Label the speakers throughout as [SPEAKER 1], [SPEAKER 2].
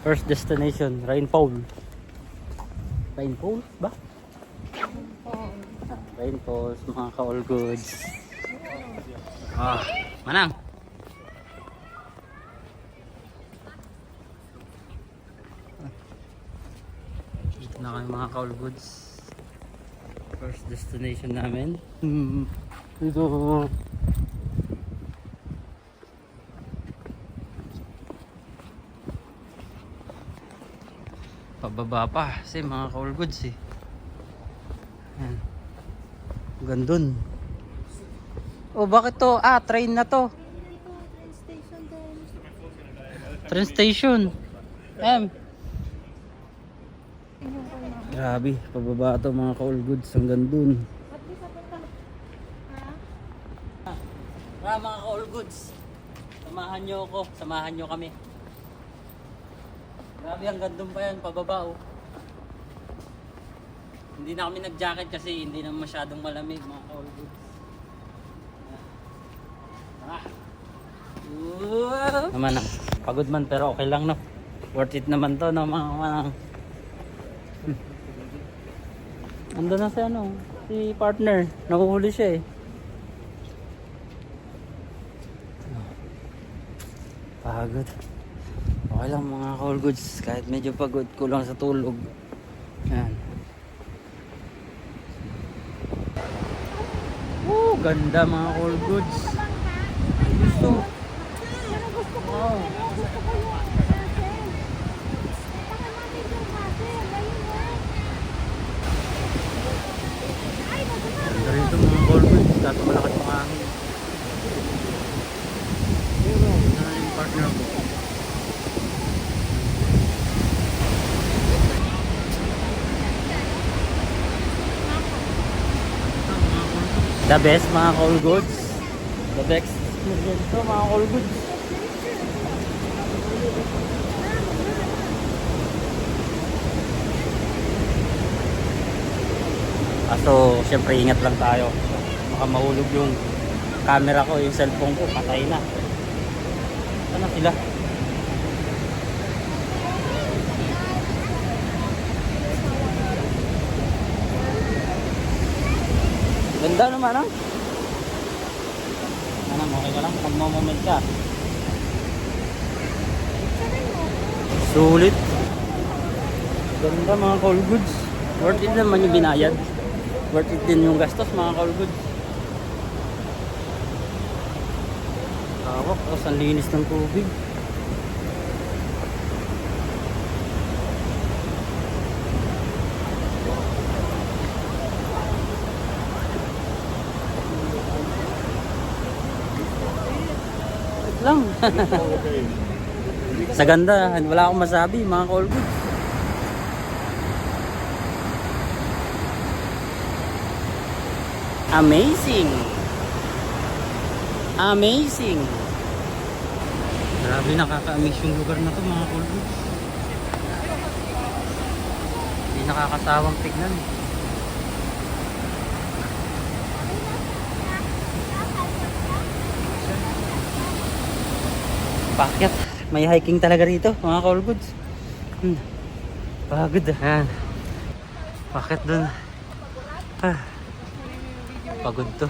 [SPEAKER 1] First destination, Rainfall. Rainfall ba? Rainfalls, mga ka-all goods. Ah, Manang. Dito na kami mga ka-all goods. First destination namin. Dito. Pababa pa kasi mga ka-all goods eh. Ayan. Gandun. Oh, bakit to? Ah, train na to. Train station. Grabe, pababa to mga ka-all goods hanggang dun. Mga ka-all goods. Samahan nyo ako, samahan nyo kami. Grabe, hanggang dun pa yan, pababa oh. Hindi na kami nag-jacket kasi hindi na masyadong malamig mga ka-all goods. Naman na, pagod man pero okay lang no. Worth it naman to no mga manang. Ando na si ano, si partner, nahuhuli siya eh. Pagod. Okay lang mga ka-all goods, kahit medyo pagod, kulang sa tulog. Yan. Ganda mga ka-all goods. Gusto. Wow. Ganda rin ito mga ka-all goods, kaso malakas mga hangin. Ganda na yung partner ko. The best mga ka-all goods. The best experience to mga ka-all goods. So syempre ingat lang tayo. Baka mahulog yung camera ko, yung cellphone ko, patay na. Ano sila? Ganda naman ah. Anong okay ka lang? Magmamomel ka. Sulit. Ganda mga ka-all goods. Worth it naman yung binayad. Worth it din yung gastos mga ka-all goods. Tawak, tapos ang linis ng tubig. Lang. Sa ganda, wala akong masabi mga ka-all goods. Amazing. Amazing. Grabe, nakaka-amaze yung lugar na to mga ka-all goods. Hindi nakakasawang tignan. Pakyat, may hiking talaga rito mga ka-all goods. Pagod ah. Pakyat dun. Pagod to.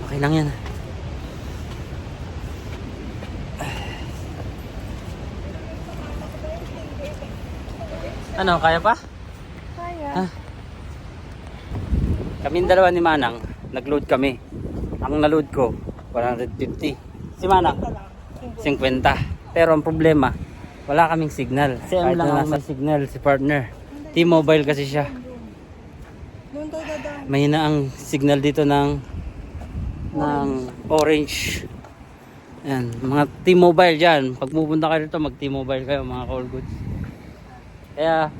[SPEAKER 1] Okay lang yan. Ano, kaya pa? Kaya. Kaming dalawa ni Manang, nag-load kami. Ang na-load ko, 150. Si Manang, 50. Pero ang problema, wala kaming signal. Si M lang ang may signal, si partner. T-Mobile kasi siya. Mahina ang signal dito ng Orange. Ayan, mga T-Mobile dyan. Pag pupunta kayo dito, mag T-Mobile kayo mga ka-all goods. Kaya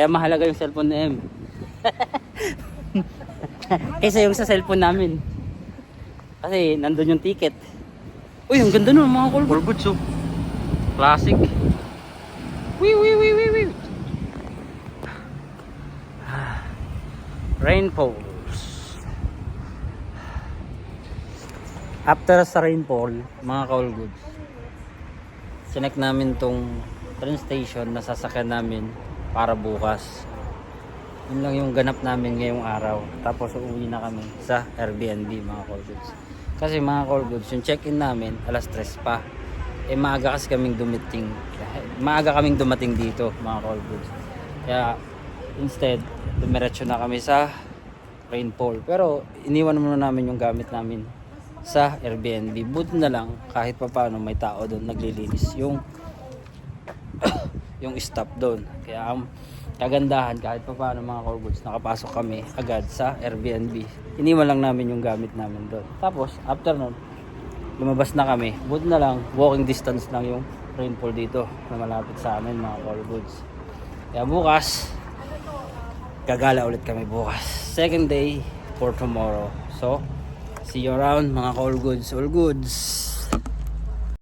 [SPEAKER 1] mahalaga yung cellphone ni M. Kaysa yung sa cellphone namin. Kasi nandun yung ticket. Uy, ang ganda nun mga ka-all goods oh. Classic. Wee. Rainfalls. After sa rainfall, mga ka-all goods, sinek namin tong train station na sasakyan namin para bukas. Yun lang yung ganap namin ngayong araw. Tapos uuwi na kami sa Airbnb, mga ka-all goods. Kasi mga ka-all goods, yung check-in namin alas 3 pa. Maaga kasi kaming dumating. Maaga kaming dumating dito, mga ka-all goods. Kaya instead, dumiretso na kami sa rainfall. Pero iniwan muna namin yung gamit namin sa Airbnb. Buti na lang kahit pa paano may tao doon naglilinis yung yung staff doon. Kaya ang kagandahan kahit pa paano, mga ka-all goods, nakapasok kami agad sa Airbnb. Iniwan lang namin yung gamit namin doon. Tapos after nun, lumabas na kami. Buti na lang walking distance lang yung rainfall dito na malapit sa amin, mga ka-all goods. Kaya bukas gagala ulit kami bukas. Second day for tomorrow. So, see you around, mga ka-all goods. All goods.